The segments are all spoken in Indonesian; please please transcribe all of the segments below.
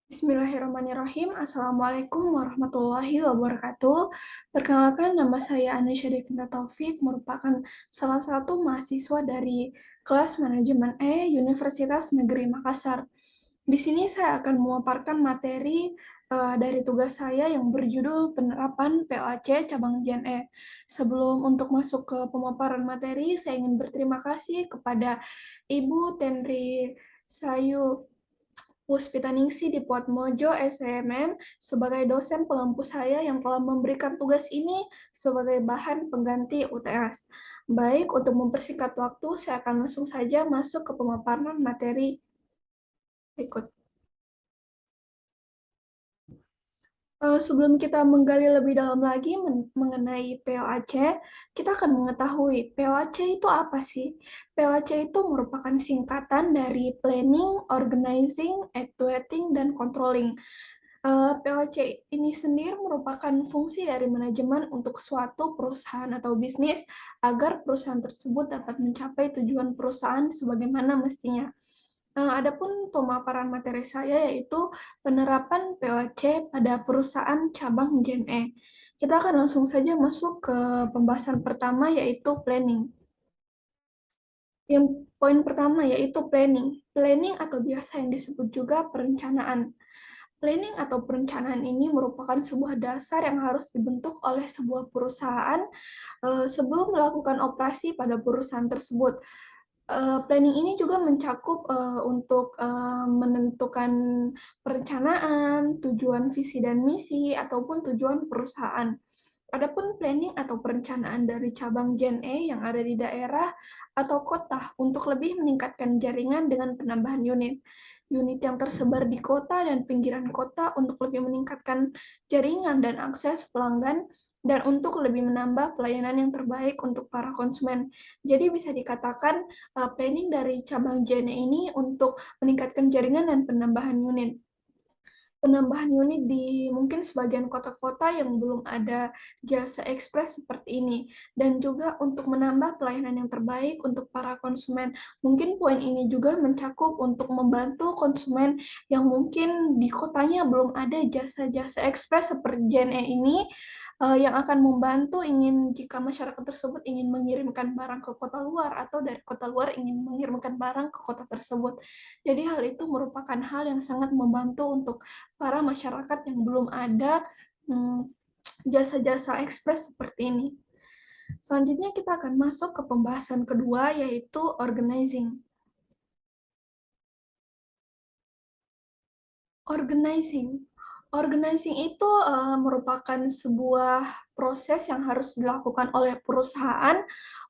Bismillahirrahmanirrahim. Assalamualaikum warahmatullahi wabarakatuh. Perkenalkan, nama saya Anusya Devinta Taufik, merupakan salah satu mahasiswa dari kelas Manajemen Universitas Negeri Makassar. Di sini saya akan memaparkan materi dari tugas saya yang berjudul Penerapan POAC Cabang Gen E. Sebelum untuk masuk ke pemaparan materi, saya ingin berterima kasih kepada Ibu Tenri Sayu Puspitaningsih di Poatmojo SMM sebagai dosen pengampu saya yang telah memberikan tugas ini sebagai bahan pengganti UTS. Baik, untuk mempersingkat waktu, saya akan langsung saja masuk ke pemaparan materi berikut. Sebelum kita menggali lebih dalam lagi mengenai POAC, kita akan mengetahui POAC itu apa sih? POAC itu merupakan singkatan dari Planning, Organizing, Actuating, dan Controlling. POC ini sendiri merupakan fungsi dari manajemen untuk suatu perusahaan atau bisnis agar perusahaan tersebut dapat mencapai tujuan perusahaan sebagaimana mestinya. Adapun pemaparan materi saya yaitu penerapan POC pada perusahaan cabang Gen E. Kita akan langsung saja masuk ke pembahasan pertama yaitu planning. Yang poin pertama yaitu planning. Planning atau biasa yang disebut juga perencanaan. Planning atau perencanaan ini merupakan sebuah dasar yang harus dibentuk oleh sebuah perusahaan sebelum melakukan operasi pada perusahaan tersebut. Planning ini juga mencakup untuk menentukan perencanaan, tujuan visi dan misi, ataupun tujuan perusahaan. Adapun planning atau perencanaan dari cabang Gen E yang ada di daerah atau kota untuk lebih meningkatkan jaringan dengan penambahan unit. Unit yang tersebar di kota dan pinggiran kota untuk lebih meningkatkan jaringan dan akses pelanggan dan untuk lebih menambah pelayanan yang terbaik untuk para konsumen. Jadi bisa dikatakan planning dari cabang Gen E ini untuk meningkatkan jaringan dan penambahan unit. Penambahan unit di mungkin sebagian kota-kota yang belum ada jasa ekspres seperti ini, dan juga untuk menambah pelayanan yang terbaik untuk para konsumen. Mungkin poin ini juga mencakup untuk membantu konsumen yang mungkin di kotanya belum ada jasa-jasa ekspres seperti JNE ini, yang akan membantu jika masyarakat tersebut ingin mengirimkan barang ke kota luar atau dari kota luar ingin mengirimkan barang ke kota tersebut. Jadi hal itu merupakan hal yang sangat membantu untuk para masyarakat yang belum ada jasa-jasa ekspres seperti ini. Selanjutnya kita akan masuk ke pembahasan kedua yaitu organizing. Organizing. Organizing itu merupakan sebuah proses yang harus dilakukan oleh perusahaan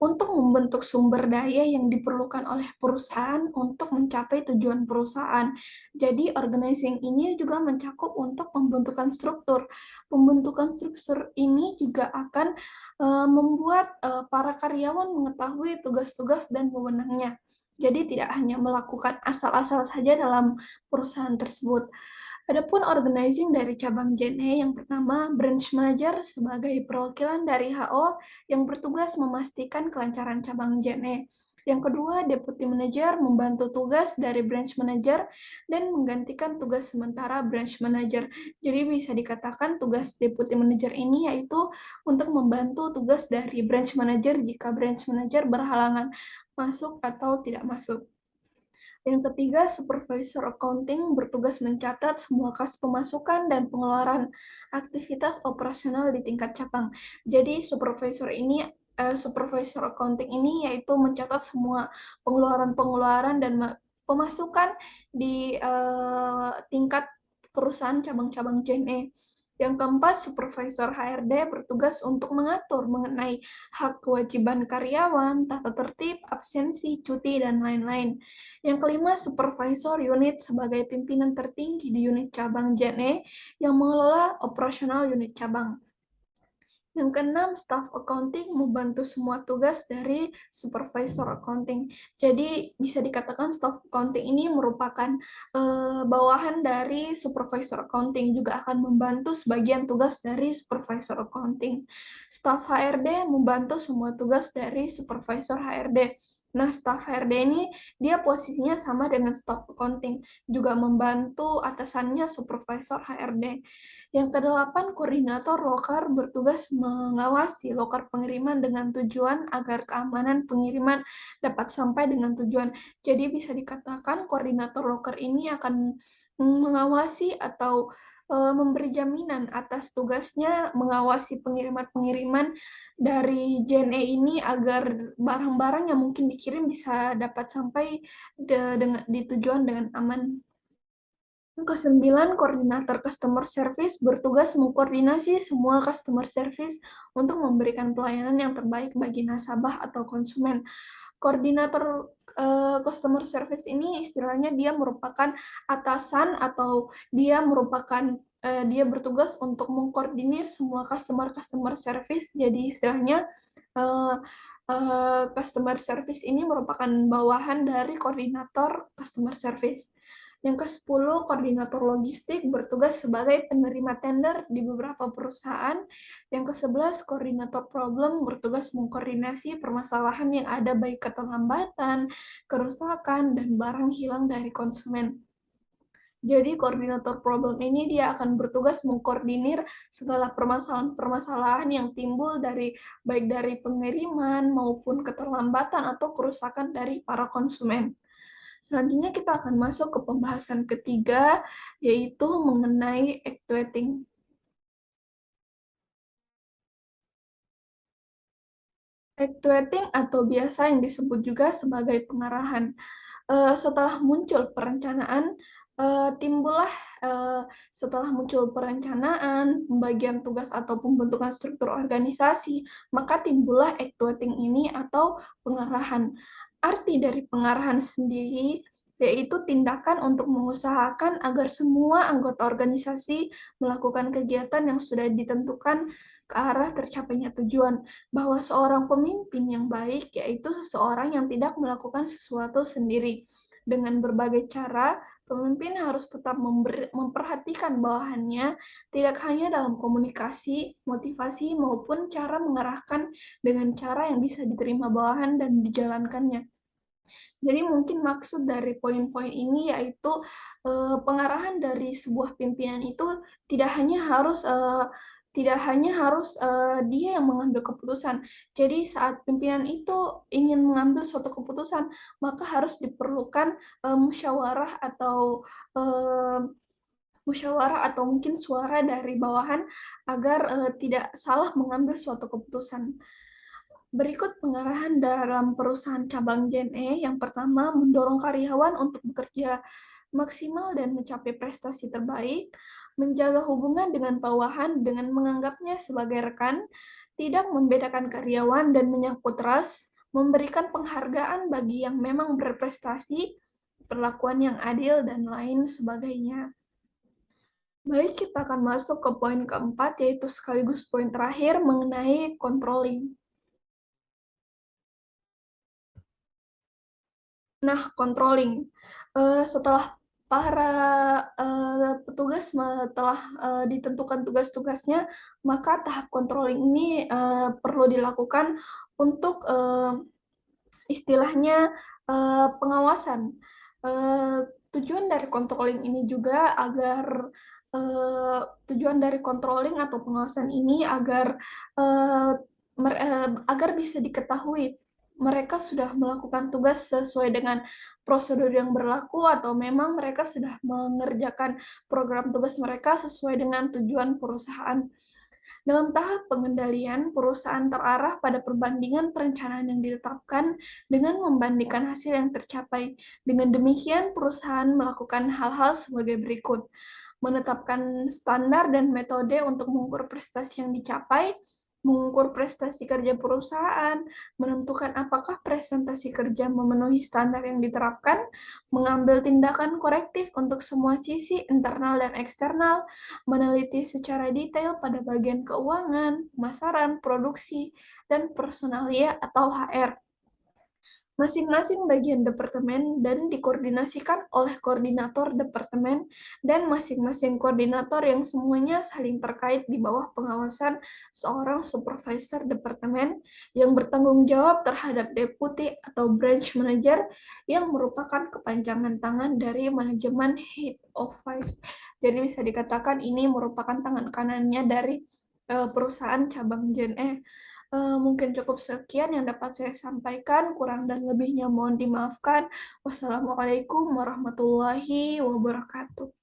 untuk membentuk sumber daya yang diperlukan oleh perusahaan untuk mencapai tujuan perusahaan. Jadi, organizing ini juga mencakup untuk pembentukan struktur. Pembentukan struktur ini juga akan membuat para karyawan mengetahui tugas-tugas dan wewenangnya. Jadi, tidak hanya melakukan asal-asal saja dalam perusahaan tersebut. Adapun organizing dari cabang Gen E yang pertama, branch manager sebagai perwakilan dari HO yang bertugas memastikan kelancaran cabang Gen E. Yang kedua, deputy manager membantu tugas dari branch manager dan menggantikan tugas sementara branch manager. Jadi bisa dikatakan tugas deputy manager ini yaitu untuk membantu tugas dari branch manager jika branch manager berhalangan masuk atau tidak masuk. Yang ketiga, supervisor accounting bertugas mencatat semua kas pemasukan dan pengeluaran aktivitas operasional di tingkat cabang. Jadi, supervisor accounting ini yaitu mencatat semua pengeluaran-pengeluaran dan pemasukan di tingkat perusahaan cabang-cabang JNE. Yang keempat, supervisor HRD bertugas untuk mengatur mengenai hak kewajiban karyawan, tata tertib, absensi, cuti, dan lain-lain. Yang kelima, supervisor unit sebagai pimpinan tertinggi di unit cabang JNE yang mengelola operasional unit cabang. Yang keenam, staff accounting membantu semua tugas dari supervisor accounting. Jadi bisa dikatakan staff accounting ini merupakan bawahan dari supervisor accounting, juga akan membantu sebagian tugas dari supervisor accounting. Staff HRD membantu semua tugas dari supervisor HRD. Nah, staf HRD ini dia posisinya sama dengan staf accounting, juga membantu atasannya supervisor HRD. Yang kedelapan, koordinator loker bertugas mengawasi loker pengiriman dengan tujuan agar keamanan pengiriman dapat sampai dengan tujuan. Jadi bisa dikatakan koordinator loker ini akan mengawasi atau memberi jaminan atas tugasnya mengawasi pengiriman-pengiriman dari JNE ini agar barang-barang yang mungkin dikirim bisa dapat sampai di tujuan dengan aman. Yang kesembilan, koordinator customer service bertugas mengkoordinasi semua customer service untuk memberikan pelayanan yang terbaik bagi nasabah atau konsumen. Koordinator customer service ini istilahnya dia merupakan atasan atau dia bertugas untuk mengkoordinir semua customer service. Jadi istilahnya eh, customer service ini merupakan bawahan dari koordinator customer service. Yang ke-10, koordinator logistik bertugas sebagai penerima tender di beberapa perusahaan. Yang ke-11, koordinator problem bertugas mengkoordinasi permasalahan yang ada baik keterlambatan, kerusakan, dan barang hilang dari konsumen. Jadi koordinator problem ini dia akan bertugas mengkoordinir segala permasalahan-permasalahan yang timbul baik dari pengiriman maupun keterlambatan atau kerusakan dari para konsumen. Selanjutnya kita akan masuk ke pembahasan ketiga, yaitu mengenai actuating. Actuating atau biasa yang disebut juga sebagai pengarahan. Setelah muncul perencanaan, timbullah setelah muncul perencanaan, pembagian tugas atau pembentukan struktur organisasi, maka timbullah actuating ini atau pengarahan. Arti dari pengarahan sendiri yaitu tindakan untuk mengusahakan agar semua anggota organisasi melakukan kegiatan yang sudah ditentukan ke arah tercapainya tujuan, bahwa seorang pemimpin yang baik yaitu seseorang yang tidak melakukan sesuatu sendiri. Dengan berbagai cara, pemimpin harus tetap memperhatikan bawahannya, tidak hanya dalam komunikasi, motivasi, maupun cara mengarahkan dengan cara yang bisa diterima bawahan dan dijalankannya. Jadi mungkin maksud dari poin-poin ini yaitu pengarahan dari sebuah pimpinan itu tidak hanya harus eh, dia yang mengambil keputusan. Jadi saat pimpinan itu ingin mengambil suatu keputusan, maka harus diperlukan eh, musyawarah atau mungkin suara dari bawahan agar tidak salah mengambil suatu keputusan. Berikut pengarahan dalam perusahaan cabang JNE. Yang pertama, mendorong karyawan untuk bekerja maksimal dan mencapai prestasi terbaik, menjaga hubungan dengan bawahan dengan menganggapnya sebagai rekan, tidak membedakan karyawan dan menyangkut ras, memberikan penghargaan bagi yang memang berprestasi, perlakuan yang adil, dan lain sebagainya. Baik, kita akan masuk ke poin keempat, yaitu sekaligus poin terakhir mengenai controlling. Nah, controlling. Setelah para petugas telah ditentukan tugas-tugasnya, maka tahap controlling ini perlu dilakukan untuk istilahnya pengawasan. Eh, tujuan dari controlling ini juga agar eh, tujuan dari controlling atau pengawasan ini eh, agar bisa diketahui mereka sudah melakukan tugas sesuai dengan prosedur yang berlaku atau memang mereka sudah mengerjakan program tugas mereka sesuai dengan tujuan perusahaan. Dalam tahap pengendalian, perusahaan terarah pada perbandingan perencanaan yang ditetapkan dengan membandingkan hasil yang tercapai. Dengan demikian, perusahaan melakukan hal-hal sebagai berikut: menetapkan standar dan metode untuk mengukur prestasi yang dicapai, mengukur prestasi kerja perusahaan, menentukan apakah presentasi kerja memenuhi standar yang diterapkan, mengambil tindakan korektif untuk semua sisi internal dan eksternal, meneliti secara detail pada bagian keuangan, pemasaran, produksi, dan personalia atau HR. masing-masing bagian departemen dan dikoordinasikan oleh koordinator departemen dan masing-masing koordinator yang semuanya saling terkait di bawah pengawasan seorang supervisor departemen yang bertanggung jawab terhadap deputi atau branch manager yang merupakan kepanjangan tangan dari manajemen head office. Jadi bisa dikatakan ini merupakan tangan kanannya dari perusahaan cabang JNE. Mungkin cukup sekian yang dapat saya sampaikan, kurang dan lebihnya mohon dimaafkan. Wassalamualaikum warahmatullahi wabarakatuh.